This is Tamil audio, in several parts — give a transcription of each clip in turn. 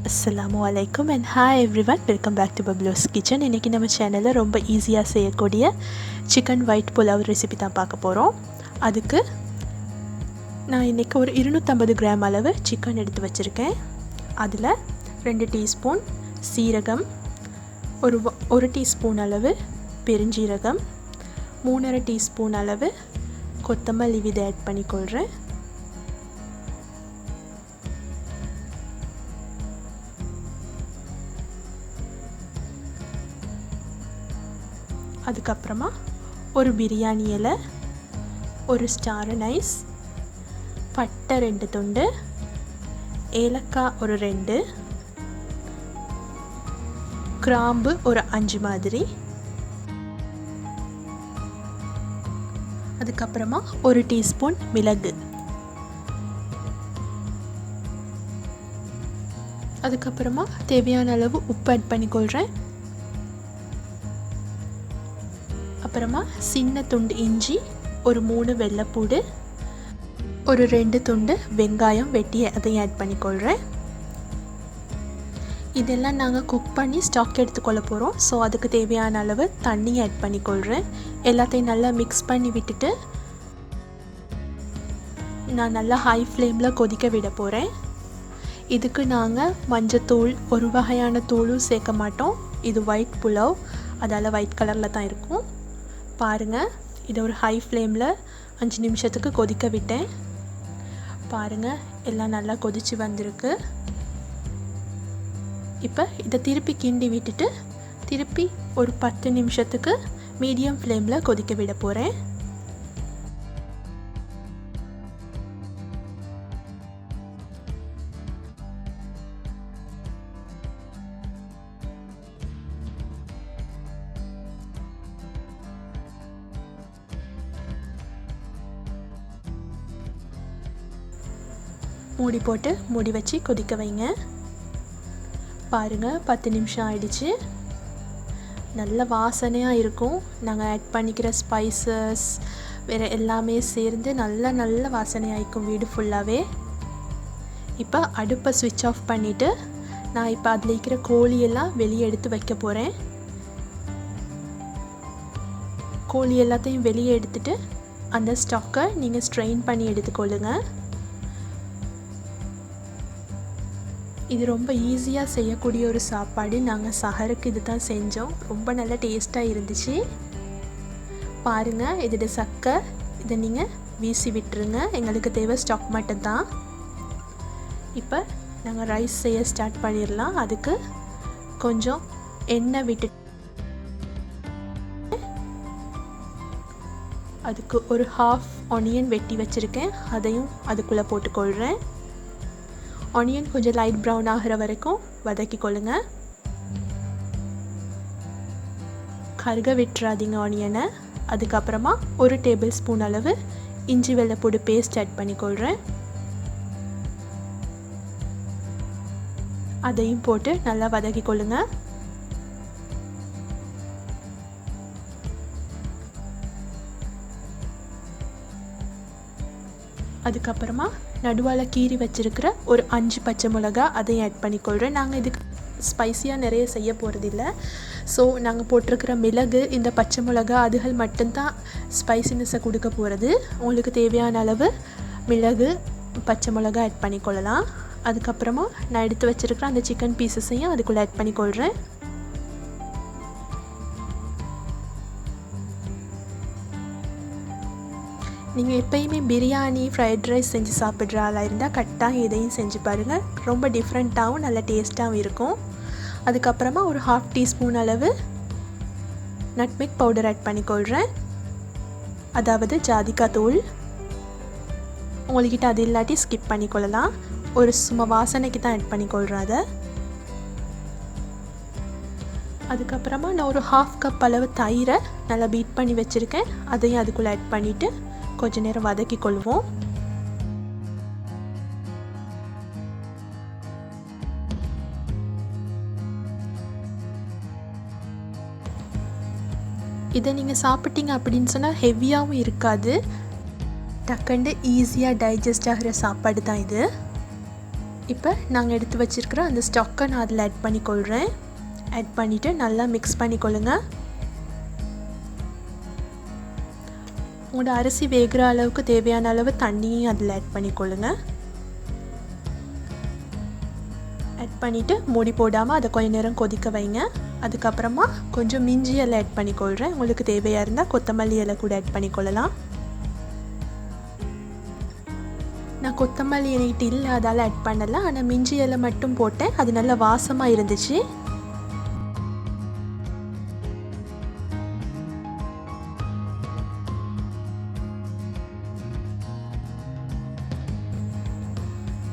Assalamualaikum and hi everyone, welcome back to Bablu's Kitchen. இன்றைக்கி நம்ம சேனலில் ரொம்ப ஈஸியாக செய்யக்கூடிய சிக்கன் ஒயிட் புலாவ் ரெசிபி தான் பார்க்க போகிறோம். அதுக்கு நான் இன்றைக்கி ஒரு 250 கிராம் அளவு சிக்கன் எடுத்து வச்சுருக்கேன். அதில் 2 டீஸ்பூன் சீரகம், ஒரு டீஸ்பூன் அளவு பெருஞ்சீரகம், 3.5 டீஸ்பூன் அளவு கொத்தமல்லி விதை ஆட் பண்ணிக்கொள்கிறேன். அதுக்கப்புறமா ஒரு பிரியாணி இலை, ஒரு ஸ்டார் அனைஸ், பட்டை 2 துண்டு, ஏலக்காய் ஒரு 2, கிராம்பு ஒரு 5 மாதிரி, அதுக்கப்புறமா ஒரு டீஸ்பூன் மிளகு, அதுக்கப்புறமா தேவையான அளவு உப்பு ஆட் பண்ணிக்கொள்கிறேன். அப்புறமா சின்ன துண்டு இஞ்சி, ஒரு 3 வெள்ளைப்பூடு, ஒரு 2 துண்டு வெங்காயம் வெட்டி அதையும் ஆட் பண்ணிக்கொள்கிறேன். இதெல்லாம் நாங்கள் குக் பண்ணி ஸ்டாக் எடுத்துக்கொள்ள போகிறோம். ஸோ அதுக்கு தேவையான அளவு தண்ணி ஆட் பண்ணிக்கொள்கிறேன். எல்லாத்தையும் நல்லா மிக்ஸ் பண்ணி விட்டுட்டு நான் நல்லா ஹை ஃப்ளேமில் கொதிக்க விட போகிறேன். இதுக்கு நாங்கள் மஞ்சத்தூள் ஒரு வகையான தூளும் சேர்க்க மாட்டோம். இது ஒயிட் புலாவ், அதால் ஒயிட் கலரில் தான் இருக்கும். பாருங்கள், இதை ஒரு ஹை ஃப்ளேமில் 5 நிமிஷத்துக்கு கொதிக்க விட்டேன். பாருங்கள், எல்லாம் நல்லா கொதித்து வந்திருக்கு. இப்போ இதை திருப்பி கிண்டி விட்டுட்டு திருப்பி ஒரு 10 நிமிஷத்துக்கு மீடியம் ஃப்ளேமில் கொதிக்க விட போகிறேன். மூடி போட்டு மூடி வச்சு கொதிக்க வைங்க. பாருங்கள், 10 நிமிஷம் ஆயிடுச்சு. நல்ல வாசனையாக இருக்கும். நாங்கள் ஆட் பண்ணிக்கிற ஸ்பைசஸ் வேறு எல்லாமே சேர்ந்து நல்ல வாசனையாகிருக்கும் வீடு ஃபுல்லாகவே. இப்போ அடுப்பை ஸ்விட்ச் ஆஃப் பண்ணிவிட்டு நான் இப்போ அதில் இருக்கிற கோழியெல்லாம் வெளியே எடுத்து வைக்க போகிறேன். கோழி எல்லாத்தையும் வெளியே எடுத்துட்டு அந்த ஸ்டாக்கை நீங்கள் ஸ்ட்ரெயின் பண்ணி எடுத்துக்கொள்ளுங்கள். இது ரொம்ப ஈஸியாக செய்யக்கூடிய ஒரு சாப்பாடு. நாங்கள் சஹருக்கு இது தான் செஞ்சோம். ரொம்ப நல்ல டேஸ்ட்டாக இருந்துச்சு. பாருங்கள், இதோட சக்கை இதை நீங்கள் வீசி விட்டுருங்க. எங்களுக்கு தேவை ஸ்டாக் மட்டும்தான். இப்போ நாங்கள் ரைஸ் செய்ய ஸ்டார்ட் பண்ணிடலாம். அதுக்கு கொஞ்சம் எண்ணெய் விட்டு அதுக்கு ஒரு ஹாஃப் ஆனியன் வெட்டி வச்சுருக்கேன். அதையும் அதுக்குள்ளே போட்டுக்கொள்கிறேன். ஆனியன் கொஞ்சம் லைட் ப்ரௌன் ஆகிற வரைக்கும் வதக்கி கொள்ளுங்க. கருக விட்டுறாதீங்க ஆனியனை. அதுக்கப்புறமா ஒரு டேபிள் ஸ்பூன் அளவு இஞ்சி வெள்ளைப்பூடு பேஸ்ட் ஆட் பண்ணிக்கொள்கிறேன். அதையும் போட்டு நல்லா வதக்கி கொள்ளுங்க. அதுக்கப்புறமா நடுவால் கீறி வச்சுருக்கிற ஒரு 5 பச்சை மிளகா அதையும் ஆட் பண்ணிக்கொள்கிறேன். நாங்கள் இதுக்கு ஸ்பைஸியாக நிறைய செய்ய போகிறதில்ல. ஸோ நாங்கள் போட்டிருக்கிற மிளகு, இந்த பச்சை மிளகா அதுகள் மட்டும்தான் ஸ்பைசினஸை கொடுக்க போகிறது. உங்களுக்கு தேவையான அளவு மிளகு, பச்சை மிளகா ஆட் பண்ணிக்கொள்ளலாம். அதுக்கப்புறமா நான் எடுத்து வச்சுருக்கிற அந்த சிக்கன் பீசஸையும் அதுக்குள்ளே ஆட் பண்ணிக்கொள்கிறேன். நீங்கள் எப்போயுமே பிரியாணி, ஃப்ரைட் ரைஸ் செஞ்சு சாப்பிட்ற ஆளாக இருந்தால் கட்டாயம் இதையும் செஞ்சு பாருங்கள். ரொம்ப டிஃப்ரெண்ட்டாகவும் நல்ல டேஸ்ட்டாகவும் இருக்கும். அதுக்கப்புறமா ஒரு ஹாஃப் டீஸ்பூன் அளவு நட்மெக் பவுடர் ஆட் பண்ணிக்கொள்கிறேன். அதாவது ஜாதிக்காய் தூள். உங்கள்கிட்ட அது இல்லாட்டி ஸ்கிப் பண்ணிக்கொள்ளலாம். ஒரு சும்மா வாசனைக்கு தான் ஆட் பண்ணிக்கொள்கிறேன் அதை. அதுக்கப்புறமா நான் ஒரு ஹாஃப் கப் அளவு தயிரை நல்லா பீட் பண்ணி வச்சுருக்கேன். அதையும் அதுக்குள்ளே ஆட் பண்ணிவிட்டு கொஞ்ச நேரம் வதக்கி கொள்வோம். இதை நீங்கள் சாப்பிட்டீங்க அப்படின்னு சொன்னால் ஹெவியாகவும் இருக்காது. டக்குண்டு ஈஸியாக டைஜஸ்ட் ஆகிற சாப்பாடு தான் இது. இப்போ நாங்கள் எடுத்து வச்சுருக்கிற அந்த ஸ்டாக்கை நான் அதில் ஆட் பண்ணிக்கொள்கிறேன். ஆட் பண்ணிவிட்டு நல்லா மிக்ஸ் பண்ணிக்கொள்ளுங்க. உங்களோட அரிசி வேகிற அளவுக்கு தேவையான அளவு தண்ணியும் அதில் ஆட் பண்ணிக்கொள்ளுங்க. ஆட் பண்ணிவிட்டு மூடி போடாமல் அதை கொஞ்சம் நேரம் கொதிக்க வைங்க. அதுக்கப்புறமா கொஞ்சம் மிஞ்சி இலை ஆட் பண்ணிக்கொள்கிறேன். உங்களுக்கு தேவையாக இருந்தால் கொத்தமல்லி இலை கூட ஆட் பண்ணிக்கொள்ளலாம். நான் கொத்தமல்லி என்கிட்ட இல்லை, அதால் ஆட் பண்ணலை. ஆனால் மிஞ்சி இலை மட்டும் போட்டேன். அது நல்லா வாசமாக இருந்துச்சு.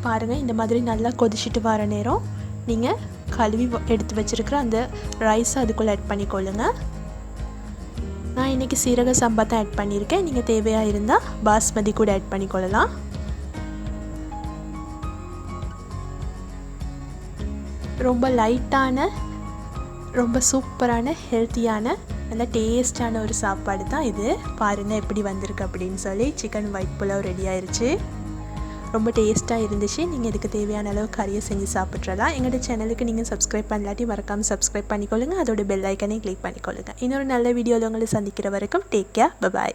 பாருங்கள், இந்த மாதிரி நல்லா கொதிச்சுட்டு வர நேரம் நீங்கள் கழுவி எடுத்து வச்சுருக்கிற அந்த ரைஸை அதுக்குள்ளே ஆட் பண்ணிக்கொள்ளுங்க. நான் இன்றைக்கி சீரக சம்பா தான் ஆட் பண்ணியிருக்கேன். நீங்கள் தேவையாக இருந்தால் பாஸ்மதி கூட ஆட் பண்ணிக்கொள்ளலாம். ரொம்ப லைட்டான, ரொம்ப சூப்பரான, ஹெல்த்தியான, நல்ல டேஸ்டான ஒரு சாப்பாடு தான் இது. பாருங்கள் எப்படி வந்திருக்கு அப்படின்னு சொல்லி. சிக்கன் ஒயிட் புலாவ் ரெடி ஆயிடுச்சு. ரொம்ப டேஸ்ட்டாக இருந்துச்சு. நீங்கள் இதுக்கு தேவையான அளவு கறியை செஞ்சு சாப்பிட்றலாம். எங்களோட சேனலுக்கு நீங்கள் சப்ஸ்கிரைப் பண்ணலாட்டி மறக்காமல் சப்ஸ்கிரைப் பண்ணிக்கொள்ளுங்கள். அதோட பெல் ஐக்கனையும் கிளிக் பண்ணிக்கொள்ளுங்கள். இன்னொரு நல்ல வீடியோவில் உங்களை சந்திக்கிற வரைக்கும் டேக் கேர், பை.